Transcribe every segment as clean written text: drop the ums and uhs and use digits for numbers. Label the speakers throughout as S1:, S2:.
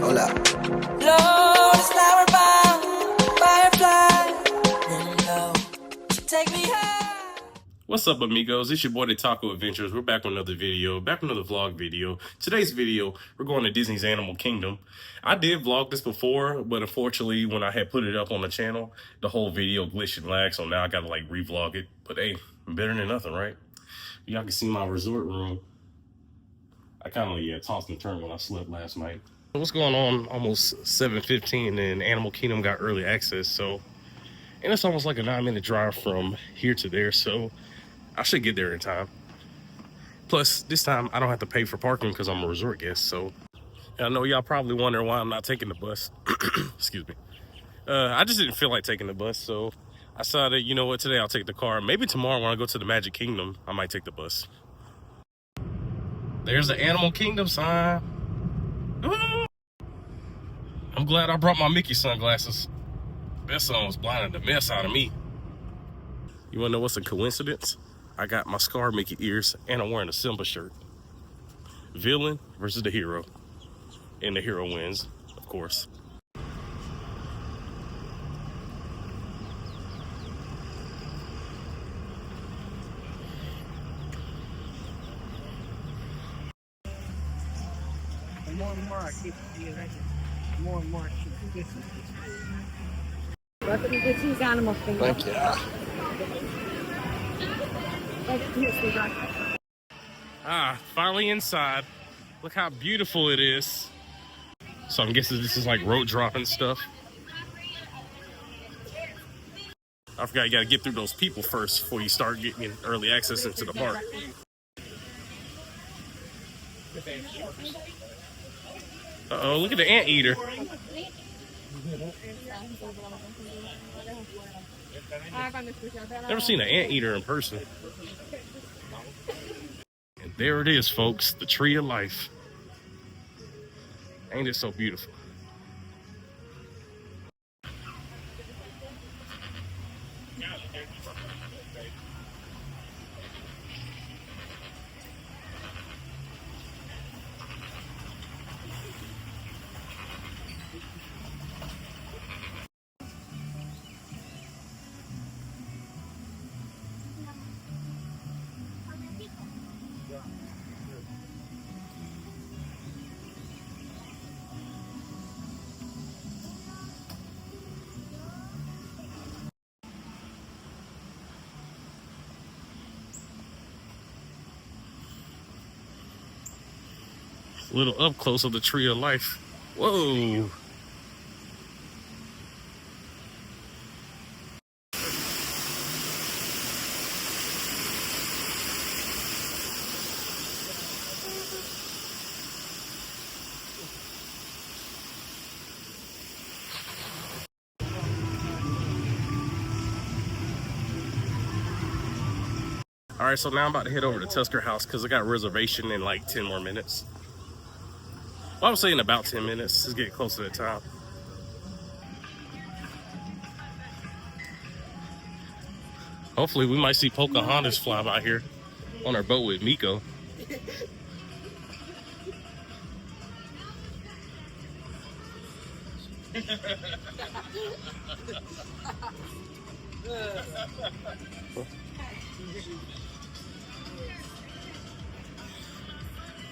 S1: Hola.
S2: Lord, it's flower bound, firefly, and low, take me high.
S3: What's up, amigos? It's your boy, the Taco Adventures. We're back with another video, back with another vlog video. Today's video, we're going to Disney's Animal Kingdom. I did vlog this before, but unfortunately, when I had put it up on the channel, the whole video glitched and lagged, so now I gotta like revlog it. But hey, better than nothing, right? Y'all can see my resort room. I kind of, tossed and turned when I slept last night. What's going on? Almost 7:15 and Animal Kingdom got early access, so, and it's almost like a 9-minute drive from here to there, so I should get there in time. Plus, this time I don't have to pay for parking because I'm a resort guest, so. I know y'all probably wondering why I'm not taking the bus. Excuse me. I just didn't feel like taking the bus, so I decided, you know what, today I'll take the car. Maybe tomorrow when I go to the Magic Kingdom, I might take the bus. There's the Animal Kingdom sign. I'm glad I brought my Mickey sunglasses. That sun was blinding the mess out of me. You wanna know what's a coincidence? I got my Scar Mickey ears and I'm wearing a Simba shirt. Villain versus the hero. And the hero wins, of course.
S4: More and more I keep more and more I keep getting. Welcome to Disney's Animal Kingdom.
S3: Thank you. Finally inside. Look how beautiful it is. So I'm guessing this is like road dropping stuff. I forgot you gotta get through those people first before you start getting early access into the park. Uh-oh, look at the anteater. Never seen an anteater in person. And there it is, folks, the tree of life. Ain't it so beautiful? A little up close of the tree of life. Whoa. All right, so now I'm about to head over to Tusker House because I got a reservation in like 10 more minutes. Well, I was saying about 10 minutes. It's getting close to the time. Hopefully we might see Pocahontas fly by here on our boat with Miko.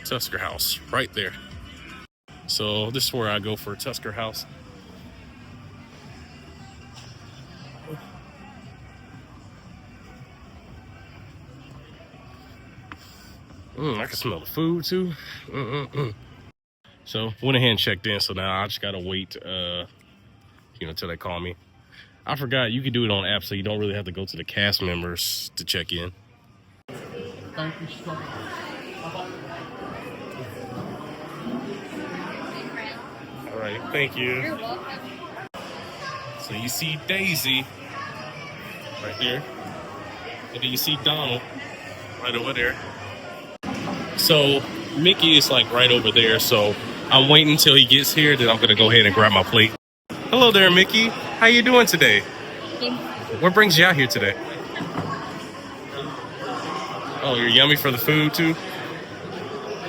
S3: Tusker House, right there. So this is where I go for Tusker House. I can smell the food too. So went ahead and checked in. So now I just gotta wait, till they call me. I forgot you can do it on app, so you don't really have to go to the cast members to check in.
S4: Thank you so much.
S3: All right, thank you.
S5: You're welcome.
S3: So you see Daisy right there, and then you see Donald right over there. So Mickey is like right over there, so I'm waiting until he gets here, then I'm gonna go ahead and grab my plate. Hello there, Mickey. How you doing today? What brings you out here today? Oh, you're yummy for the food too?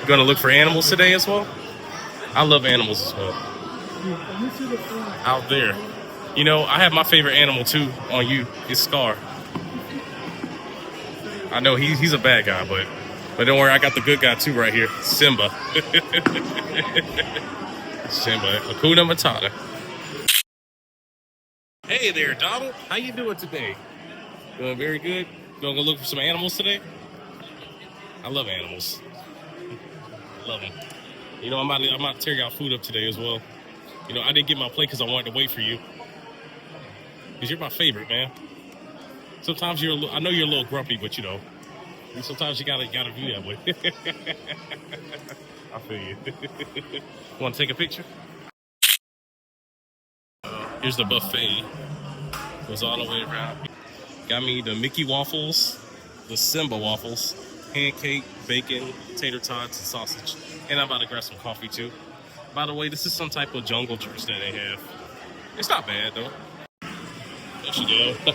S3: You gonna look for animals today as well? I love animals as well. out there. You know, I have my favorite animal too on you. It's Scar. I know he's a bad guy, but don't worry, I got the good guy too right here, Simba. Simba, Hakuna Matata. Hey there, Donald. How you doing today? Doing very good. Gonna go look for some animals today. I love animals. Love them. You know, I'm about to tear y'all food up today as well. You know, I didn't get my plate because I wanted to wait for you. Because you're my favorite, man. Sometimes I know you're a little grumpy, but you know, sometimes you gotta view that way. I feel you. Want to take a picture? Here's the buffet. Goes all the way around. Got me the Mickey waffles, the Simba waffles, pancake, bacon, tater tots, and sausage. And I'm about to grab some coffee too. By the way, this is some type of jungle juice that they have. It's not bad though. There she go.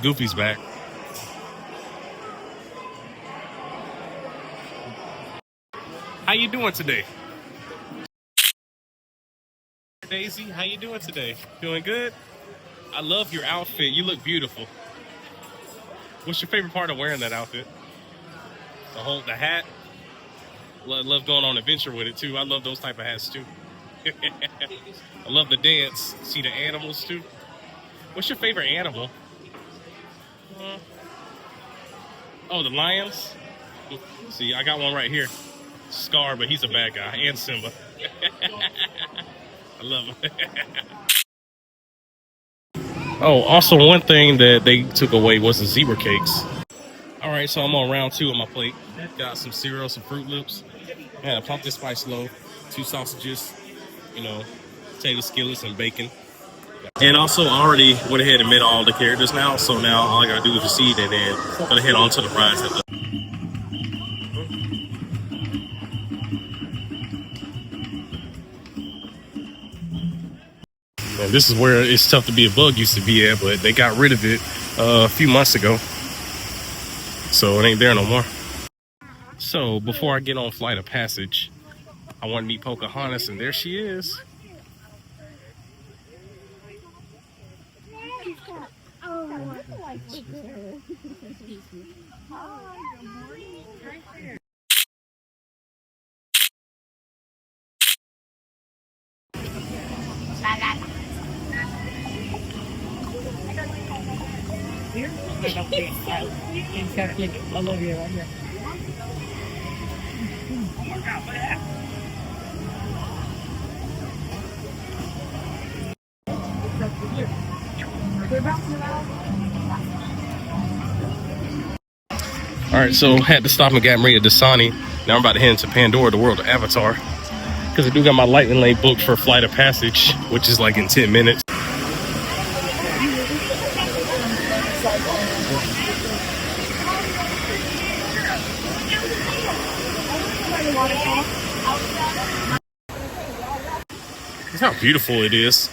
S3: Goofy's back. How you doing today? Daisy, how you doing today? Doing good? I love your outfit. You look beautiful. What's your favorite part of wearing that outfit? The hat? Love going on adventure with it too. I love those type of hats too. I love the dance. See the animals too. What's your favorite animal? Oh, the lions? See, I got one right here. Scar, but he's a bad guy. And Simba. I love him. Oh, also one thing that they took away was the zebra cakes. All right, so I'm on round 2 of my plate. Got some cereal, some Fruit Loops. Yeah, pumpkin spice loaf, 2 sausages, you know, potato skillets and bacon. And also, I already went ahead and met all the characters now, so now all I gotta do is proceed and then gonna head on to the rides. And this is where It's Tough to Be a Bug used to be at, but they got rid of it a few months ago. So it ain't there no more. So before I get on Flight of Passage, I want to meet Pocahontas, and there she is.
S4: I love you right here.
S3: All right, so had to stop and got Maria Dasani. Now I'm about to head into Pandora, the world of Avatar, because I do got my lightning lane booked for Flight of Passage, which is like in 10 minutes. Look how beautiful it is.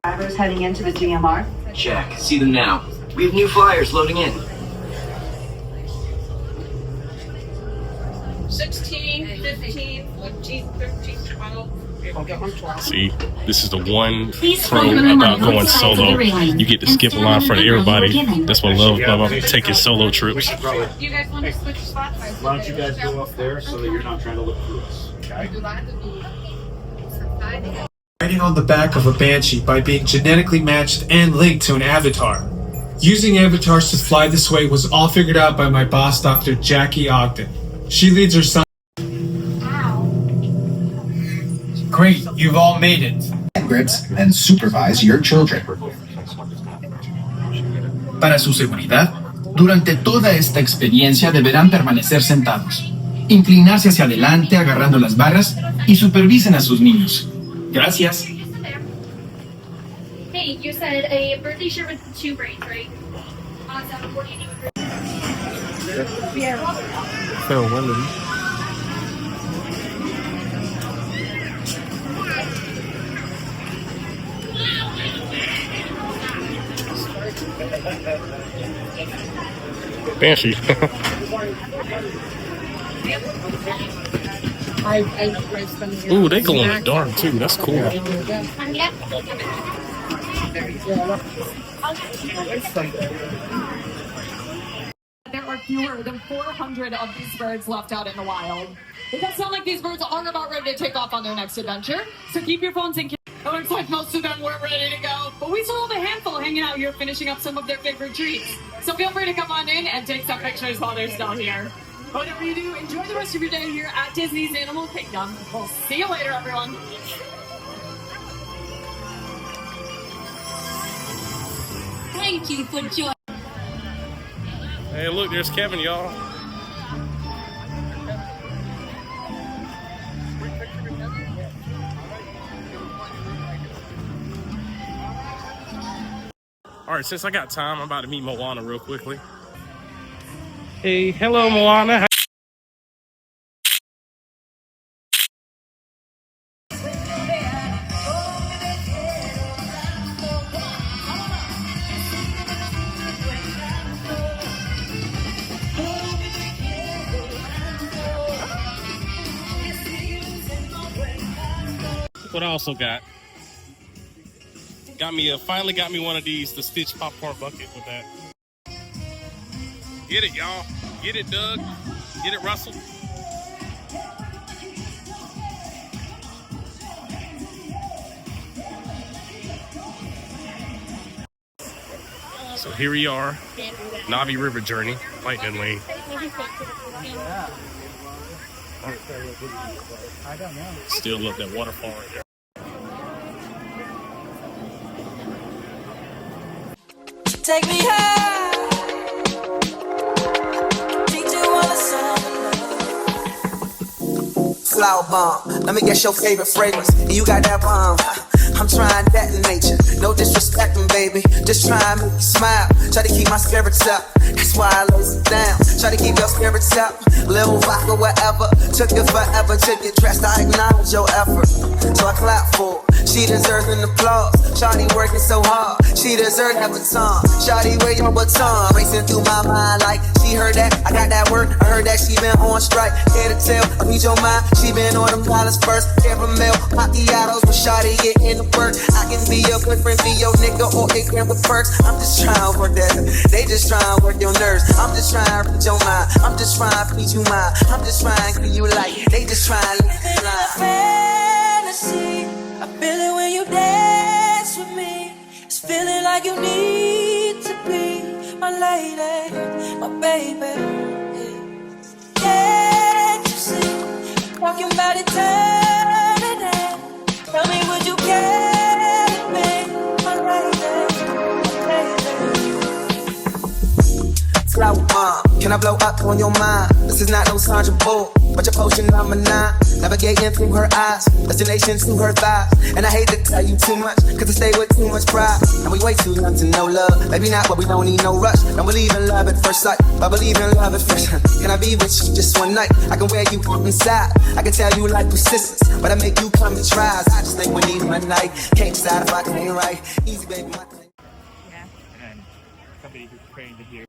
S1: Drivers heading into the GMR.
S5: Check. See them now. We have new flyers loading in.
S4: 16, 15, 14, 13, 12.
S3: See, this is the one pro about going solo. You get to skip a line in front of everybody. That's what I love about taking solo trips.
S4: You guys want to switch spots?
S6: Why don't you guys go up there so that you're not trying to look through us, okay?
S7: Riding on the back of a banshee by being genetically matched and linked to an avatar. Using avatars to fly this way was all figured out by my boss, Dr. Jackie Ogden. She leads her son. Great, you've all made it.
S8: Grips and supervise your children.
S7: Para su seguridad,
S8: Durante toda esta experiencia deberán permanecer sentados, inclinarse hacia adelante agarrando las barras y supervisen a sus niños. Gracias.
S9: Hey, you said a birthday shirt with 2 braids, right? Awesome. What do you need?
S3: Banshee. Ooh, they glow in the dark too. That's cool.
S10: There are fewer than 400 of these birds left out in the wild. It does sound like these birds aren't about ready to take off on their next adventure, so keep your phones in. It looks like most of them were ready to go, but we still have a handful hanging out here finishing up some of their favorite treats. So feel free to come on in and take some pictures while they're still here. Whatever you do, enjoy the rest of your day here at Disney's Animal Kingdom. We'll see you later, everyone.
S9: Thank you for joining.
S3: Hey, look, there's Kevin, y'all. All right, since I got time, I'm about to meet Moana real quickly. Hey, hello, Moana. What I also got me finally got me one of these, the Stitch popcorn bucket with that. Get it, y'all. Get it, Doug. Get it, Russell. So here we are, Navi River Journey, Lightning Lane. Still love that waterfall right there.
S2: Take me high. Teach you all a song. Flower bomb. Let me guess your favorite fragrance. You got that bomb. I'm trying that in nature. No disrespecting, baby. Just try and make you smile. Try to keep my spirits up. That's why I lays it down. Try to keep your spirits up. Little vodka, whatever. Took it forever to get dressed. I acknowledge your effort. So I clap for her. She deserves an applause. Shawty working so hard. She deserves a baton. Shawty, where your baton? Racing through my mind like she heard that. I got that word. I heard that she been on strike. Care to tell? I read your mind. She been on them dollars first. Caramel macchiatos with Shawty get in the work. I can be your good friend, be your nigga, or ignorant with perks. I'm just trying to work that. They just trying to work your nerves. I'm just trying to read your mind. I'm just trying to feed you mine. I'm just trying to give you light. They just trying to live in fantasy. I feel it when you dance with me. It's feeling like you need to be my lady, my baby. Can't you see? Talking about eternity. Tell me, would you care to be my lady, my baby? Flower bomb. Can I blow up on your mind? This is not no Sandra Bull, but your potion number 9. Navigating through her eyes, destination to her thighs. And I hate to tell you too much, cause I stay with too much pride. And we way too young to know love. Maybe not, but we don't need no rush. Don't believe in love at first sight, but believe in love at first. Can I be with you just one night? I can wear you up inside. I can tell you like persistence, but I make you come to tries. I just think we need one night. Can't decide if I can ain't right. Easy, baby, my thing.
S4: Yeah. And somebody who's trained to hear.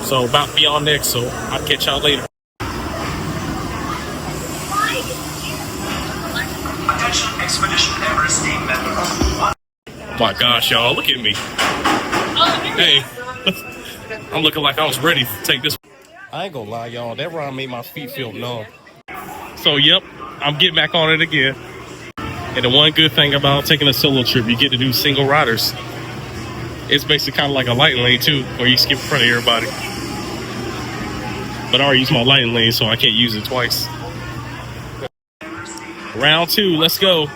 S3: So about to be on next, so I'll catch y'all later.
S5: Attention, Expedition Everest team member.
S3: My gosh, y'all, look at me. Hey, I'm looking like I was ready to take this. I ain't gonna lie, y'all, that ride made my feet feel numb. So, yep, I'm getting back on it again. And the one good thing about taking a solo trip, you get to do single riders. It's basically kind of like a light lane too, where you skip in front of everybody. But I already used my lighting lane, so I can't use it twice. Round 2, let's go.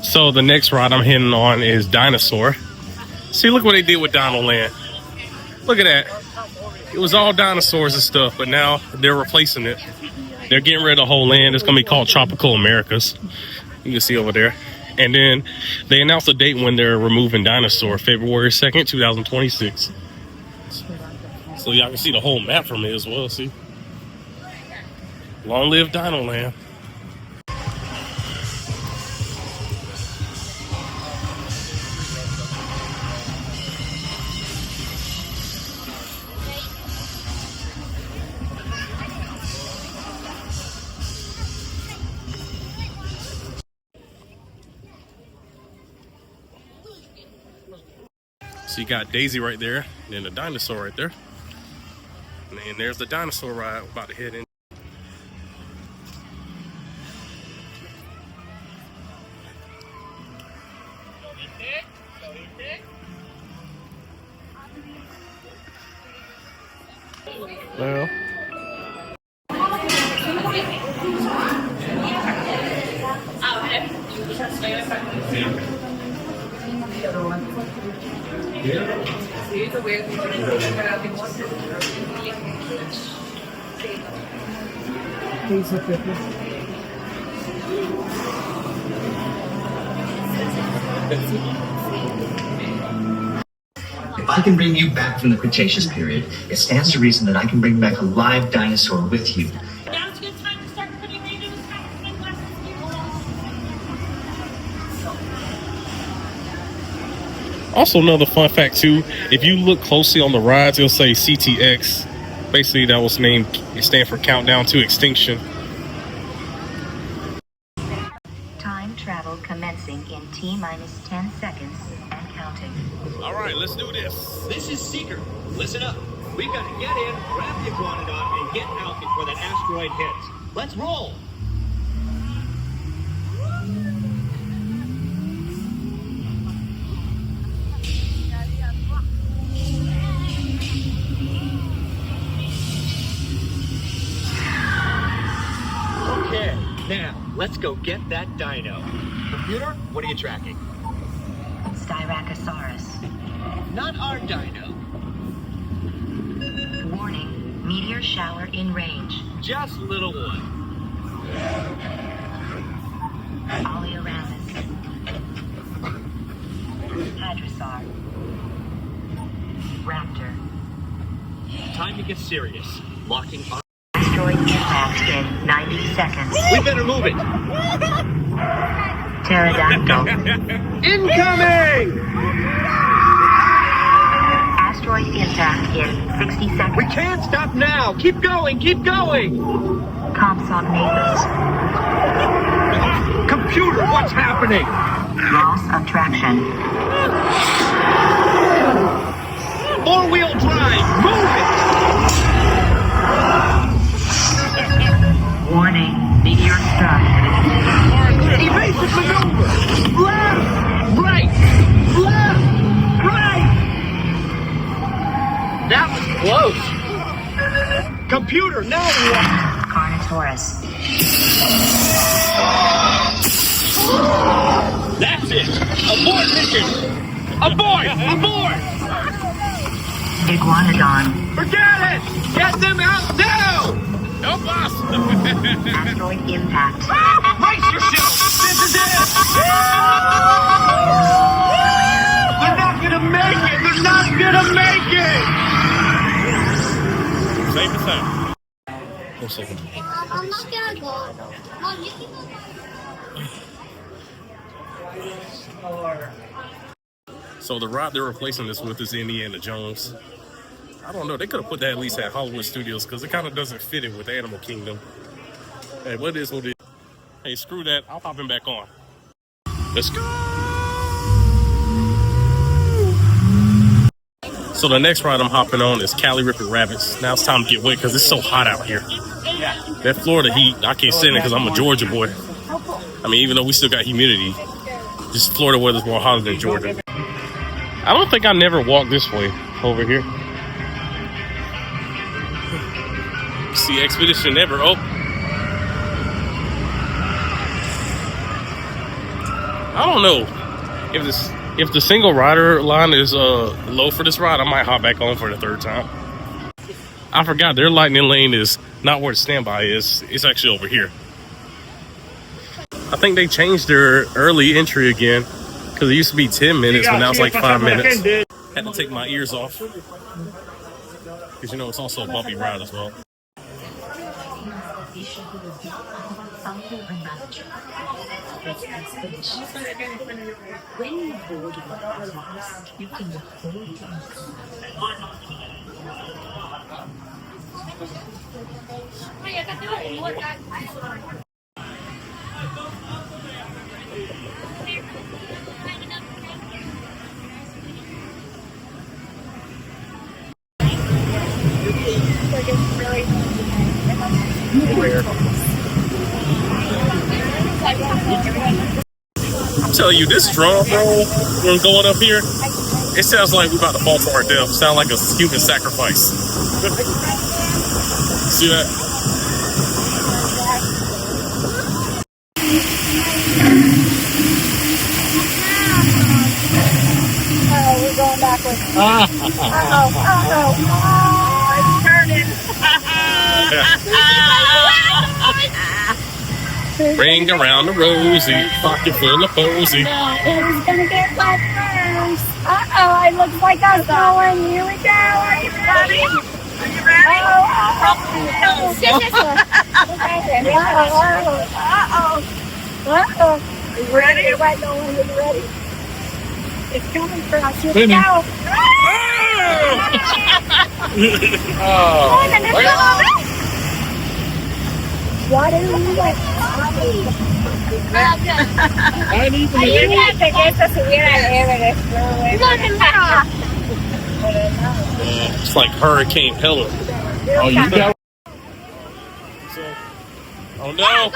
S3: So the next ride I'm hitting on is Dinosaur. See, look what they did with Dino Land. Look at that. It was all dinosaurs and stuff, but now they're replacing it. They're getting rid of the whole land. It's gonna be called Tropical Americas. You can see over there. And then they announced a date when they're removing Dinosaur, February 2nd, 2026. So y'all can see the whole map from it as well, see? Long live Dino Land. So you got Daisy right there, and then the dinosaur right there. And then there's the dinosaur ride we're about to head in. Well.
S11: If I can bring you back from the Cretaceous period, it stands to reason that I can bring back a live dinosaur with you.
S9: Now's a good time to start putting me into this kind of
S3: Also, another fun fact too, if you look closely on the rides, it'll say CTX. Basically, that was named, it stands for Countdown to Extinction.
S12: Time travel commencing in T-minus 10 seconds and counting.
S3: All right, let's do this.
S13: This is Seeker. Listen up. We've got to get in, grab the Iguanodon, and get out before that asteroid hits. Let's roll. Okay, now let's go get that dino. Computer, what are you tracking?
S12: Styracosaurus.
S13: Not our dino.
S12: Warning, meteor shower in range.
S13: Just little one.
S12: Oleoramus. Hadrosaur. Raptor.
S13: Time to get serious. Locking on.
S12: Asteroid impact in 90 seconds.
S13: We better move it.
S12: Pterodactyl.
S13: Incoming!
S12: Asteroid impact in 60 seconds.
S13: We can't stop now. Keep going, keep going.
S12: Compsognathus.
S13: Computer, what's happening?
S12: Loss of traction.
S13: Four-wheel drive, move it!
S12: Warning, meteor struck.
S13: Evasive maneuver! Left! Right! Left! Right! That was close! Computer, now what?
S12: Carnotaurus.
S13: That's it! Abort mission! Abort! Abort!
S12: Iguanodon.
S13: Forget it! Get them out now!
S3: Help us!
S12: Asteroid impact.
S13: Brace yourself! This is it! They're not gonna make it! They're not gonna make it!
S3: Safe and sound. One second.
S9: I'm not gonna go. Mom, you can go.
S3: So the ride they're replacing this with is Indiana Jones. I don't know. They could have put that at least at Hollywood Studios because it kind of doesn't fit in with Animal Kingdom. Hey, what is what it is? Hey, screw that. I'll pop him back on. Let's go. So the next ride I'm hopping on is Cali Rippin' Rabbits. Now it's time to get wet because it's so hot out here. That Florida heat, I can't stand it because I'm a Georgia boy. I mean, even though we still got humidity, just Florida weather's more hotter than Georgia. I don't think I never walked this way over here. See Expedition Never. Oh. I don't know if the single rider line is low for this ride. I might hop back on for the third time. I forgot their lightning lane is not where the standby is. It's actually over here. I think they changed their early entry again because it used to be 10 minutes, but now it's like 5 minutes. Had to take my ears off because you know it's also a bumpy ride as well. I'm telling you, this drum roll when going up here, it sounds like we're about to fall to our death. Sound like a human sacrifice. See that?
S9: Oh, we're going backwards. It's turning.
S3: Ring around the rosy, pocket full of posy.
S9: No, it was gonna get wet first. It looks like I'm going. Here we go. Are you ready? Are you ready? Are you ready? Right, no one is ready. It's coming for us. Here we go. What are you doing? Ayúdate que esto subiera al Everest.
S3: It's like Hurricane Helen. Oh, you got. Oh no!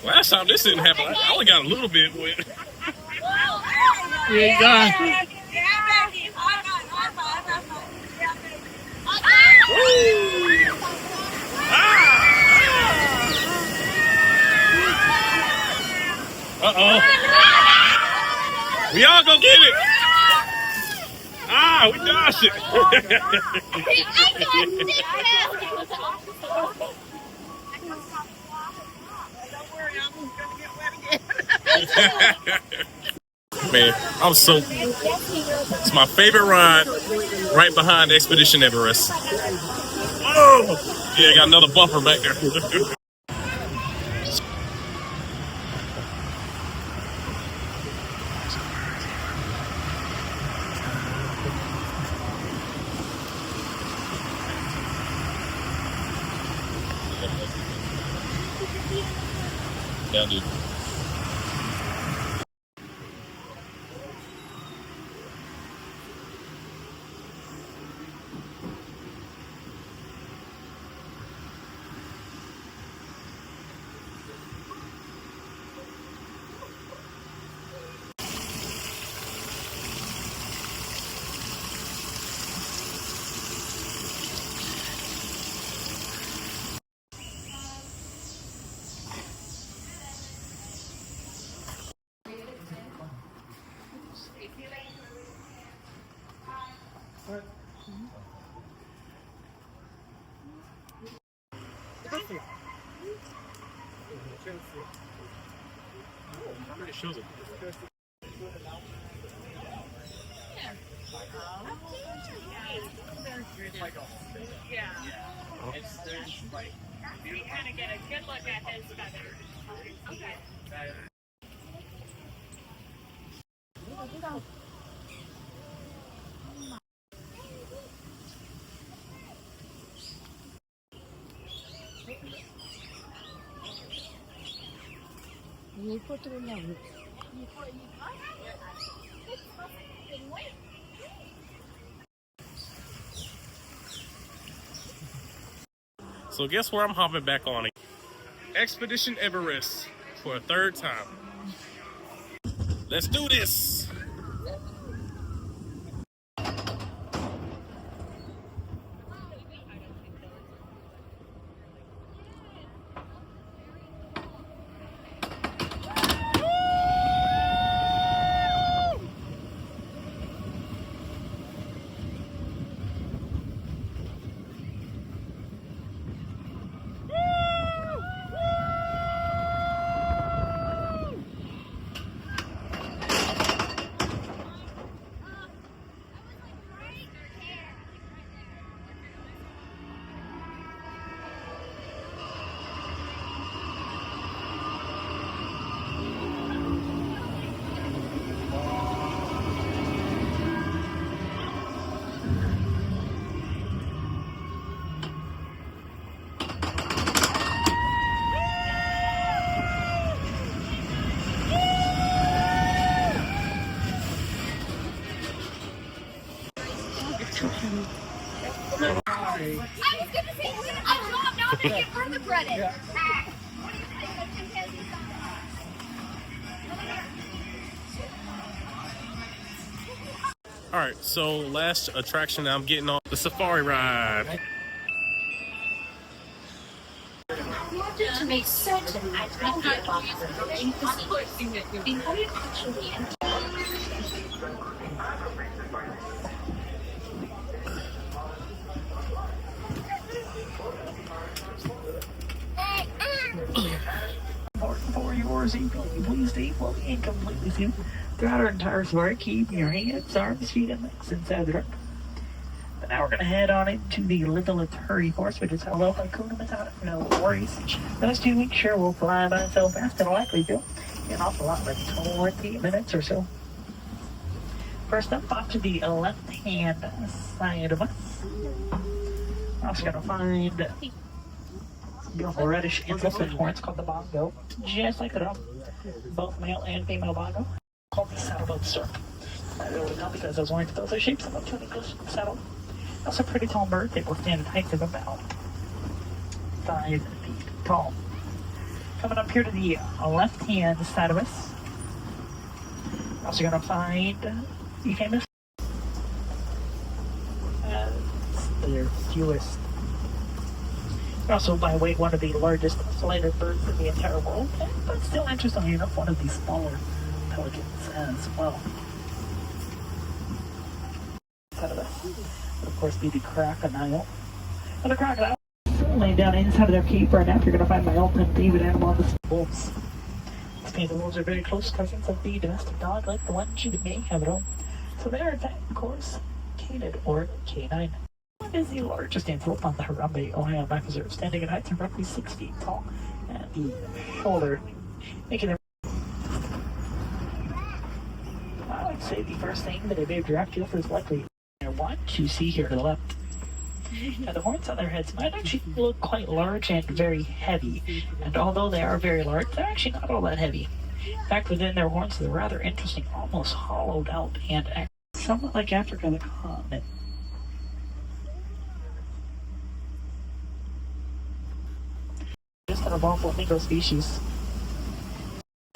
S3: Last time this didn't happen, I only got a little bit wet.
S4: Yeah, God.
S3: Uh-oh. We all go get it. We dodged it. Man, I'm so. It's my favorite ride, right behind Expedition Everest. Oh, yeah, got another bumper back there. Yeah, dude. It shows it.
S9: Yeah. You kind of get a good look at his feathers. Okay.
S3: So guess where I'm hopping back on? Expedition Everest for a third time. Let's do this.
S9: I was gonna say, I love not to give her the credit. What do you think of chimpanzee
S3: All right, so last attraction I'm getting on the safari ride.
S9: I wanted to make certain I told you about the before you actually enter.
S4: For yours, please stay fully and completely seated throughout our entire safari. Keep your hands, arms, feet, and legs inside the truck. But now we're going to head on into the Little Hurry Force, which is held up by Kuna Matata. No worries. Those 2 weeks sure will fly by so fast it'll likely do. An awful lot, like 20 minutes or so. First up, off to the left-hand side of us. We're also going to find beautiful reddish antlers with horns called the bongo, just like the drum. Both male and female bongo, called the saddleboat stork. I really know because those orange bills are shaped about 2 English saddle. Also a pretty tall bird. They will stand at heights of about 5 feet tall. Coming up here to the left-hand side of us, we're also going to find the famous their fewest. Also, by weight, one of the largest flighted birds in the entire world, but still, interestingly enough, one of the smaller pelicans as well. Would of course be the crocodile. And the crocodile laying down inside of their cave right now. You're going to find my old favorite animal, the wolves. These painted wolves are very close cousins of the domestic dog, like the ones you may have at home. So they are, in fact, of course, canid or canine. Is the largest antelope on the Harambe, Ohio Back Reserve, standing at heights of roughly 6 feet tall at the shoulder, making them. I would say the first thing that a big giraffe is likely to want to see here to the left. Now, the horns on their heads might actually look quite large and very heavy, and although they are very large, they're actually not all that heavy. In fact, within their horns, they're rather interesting, almost hollowed out and somewhat like Africa, the continent. Just an evolved flamingo species.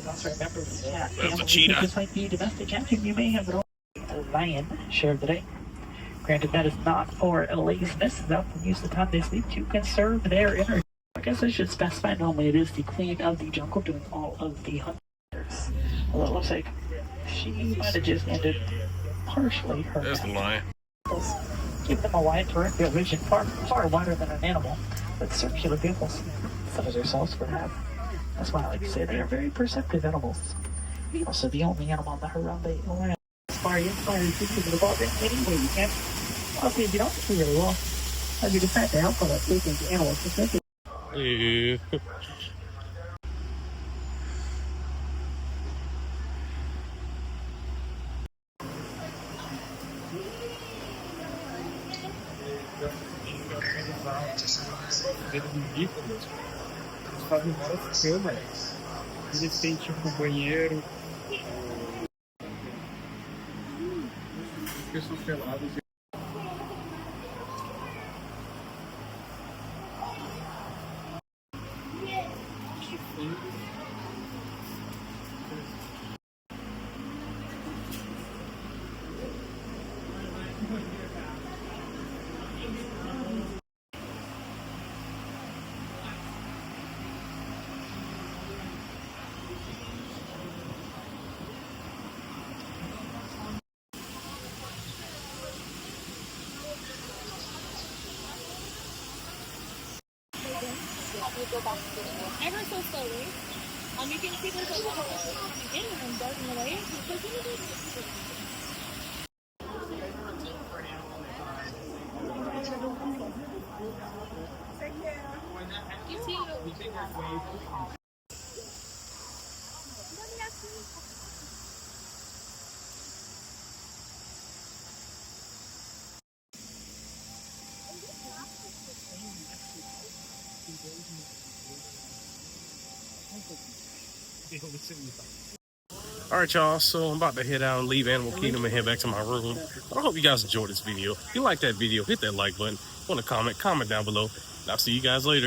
S4: Also remember the cat family, just like the domestic cat, you may have a lion shared today. Granted, that is not for laziness. They'll use the time they sleep to conserve their energy. I guess I should specify normally it is the queen of the jungle doing all of the hunters. Although it looks like she might have just ended partially her.
S3: That's a lie.
S4: Give them a wide peripheral vision, far wider than an animal, with circular pupils, such as ourselves would have. That's why I like to say they are very perceptive animals. Also, the only animal that around the around inspire you to the ball anyway you can. Okay, you don't do really well. As you decide to help on that taking the animals perspective.
S3: Yeah.
S4: Fazem várias câmeras. Eles têm tipo um banheiro. Pessoas peladas.
S9: Go back to the ever so slowly. You can see there's a lot of people coming in and darting away. You see.
S3: All right, y'all. So I'm about to head out and leave Animal Kingdom and head back to my room. I hope you guys enjoyed this video. If you like that video, hit that like button. Want to comment down below. And I'll see you guys later.